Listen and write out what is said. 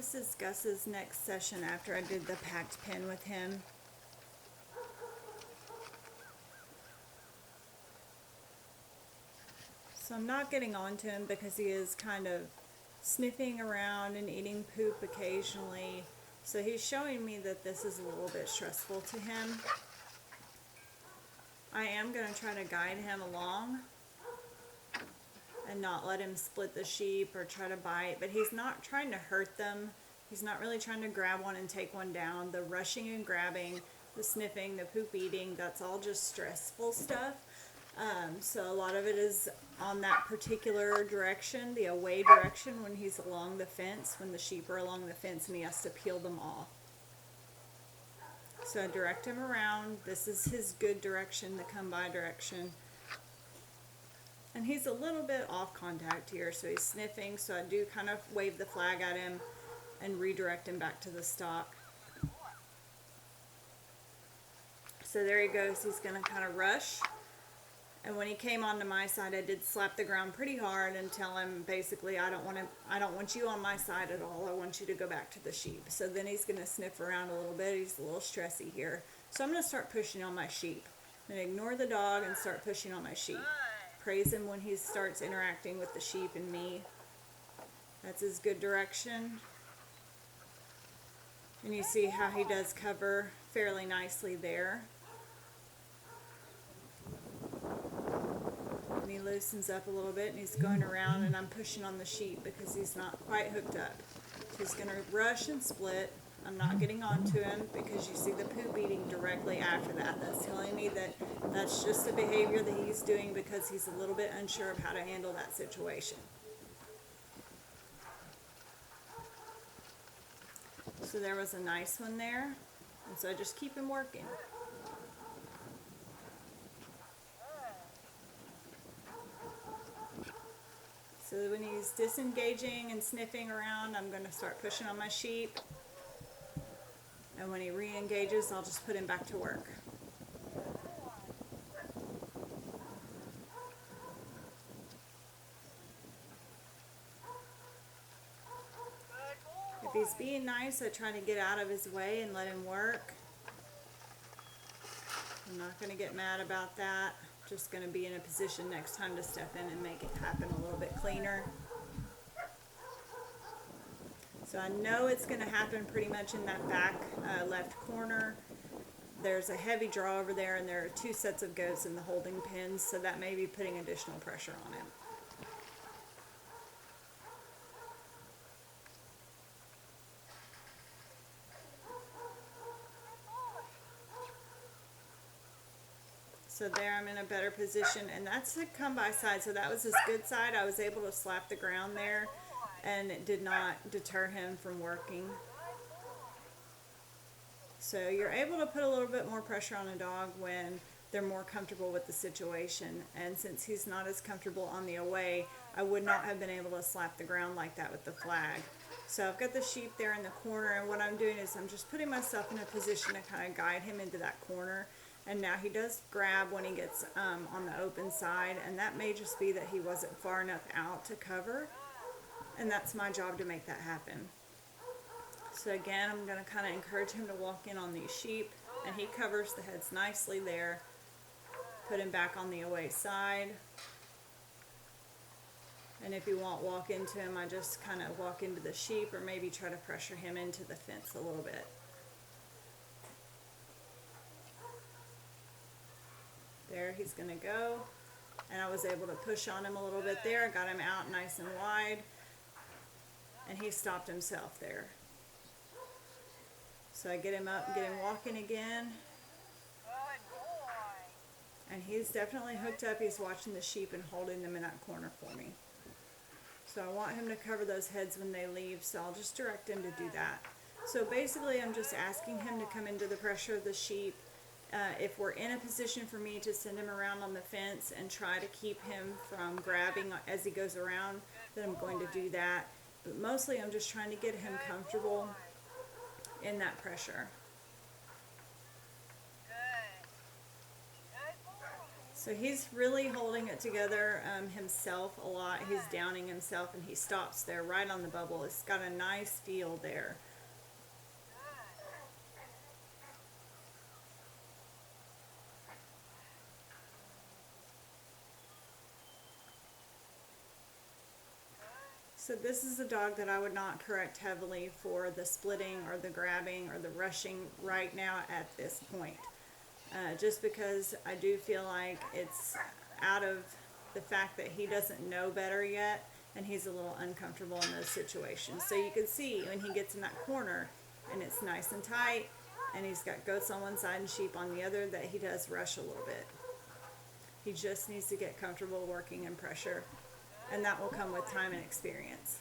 this is Gus's next session after I did the packed pen with him. So I'm not getting on to him because he is kind of sniffing around and eating poop occasionally. So he's showing me that this is a little bit stressful to him. I am going to try to guide him along and not let him split the sheep or try to bite, but he's not trying to hurt them. He's not really trying to grab one and take one down. The rushing and grabbing, the sniffing, the poop eating, that's all just stressful stuff. So a lot of it is on that particular direction, the away direction, when he's along the fence, when the sheep are along the fence and he has to peel them off. So I direct him around. This is his good direction, the come by direction. And he's a little bit off contact here, so he's sniffing, so I do kind of wave the flag at him and redirect him back to the stock. So there he goes. He's going to kind of rush. And when he came onto my side, I did slap the ground pretty hard and tell him basically, I don't want you on my side at all. I want you to go back to the sheep. So then he's going to sniff around a little bit. He's a little stressy here. So I'm going to start pushing on my sheep. I'm going to ignore the dog and start pushing on my sheep. Praise him when he starts interacting with the sheep and me. That's his good direction. And you see how he does cover fairly nicely there. And he loosens up a little bit and he's going around, and I'm pushing on the sheep because he's not quite hooked up. He's going to rush and split. I'm not getting onto him because you see the poop eating directly after that. That's telling me that that's just a behavior that he's doing because he's a little bit unsure of how to handle that situation. So there was a nice one there, and so I just keep him working. So when he's disengaging and sniffing around, I'm going to start pushing on my sheep. And when he re-engages, I'll just put him back to work. If he's being nice, I try to get out of his way and let him work. I'm not going to get mad about that. Just going to be in a position next time to step in and make it happen a little bit cleaner. So I know it's going to happen pretty much in that back left corner. There's a heavy draw over there, and there are two sets of goats in the holding pens, so that may be putting additional pressure on him. So there I'm in a better position, and that's a come by side, so that was his good side. I was able to slap the ground there, and it did not deter him from working. So you're able to put a little bit more pressure on a dog when they're more comfortable with the situation, and since he's not as comfortable on the away, I would not have been able to slap the ground like that with the flag. So I've got the sheep there in the corner, and what I'm doing is I'm just putting myself in a position to kind of guide him into that corner. And now he does grab when he gets on the open side, and that may just be that he wasn't far enough out to cover, and that's my job to make that happen. So again, I'm going to kind of encourage him to walk in on these sheep, and he covers the heads nicely there. Put him back on the away side. And if you want walk into him, I just kind of walk into the sheep, or maybe try to pressure him into the fence a little bit. There he's going to go, and I was able to push on him a little bit there. I got him out nice and wide, and he stopped himself there. So I get him up, get him walking again, and he's definitely hooked up. He's watching the sheep and holding them in that corner for me. So I want him to cover those heads when they leave, so I'll just direct him to do that. So basically I'm just asking him to come into the pressure of the sheep. If we're in a position for me to send him around on the fence and try to keep him from grabbing as he goes around, then I'm going to do that. But mostly I'm just trying to get him comfortable in that pressure. So he's really holding it together himself a lot. He's downing himself and he stops there right on the bubble. It's got a nice feel there. So this is a dog that I would not correct heavily for the splitting or the grabbing or the rushing right now at this point. Just because I do feel like it's out of the fact that he doesn't know better yet and he's a little uncomfortable in those situations. So you can see when he gets in that corner and it's nice and tight and he's got goats on one side and sheep on the other that he does rush a little bit. He just needs to get comfortable working in pressure, and that will come with time and experience.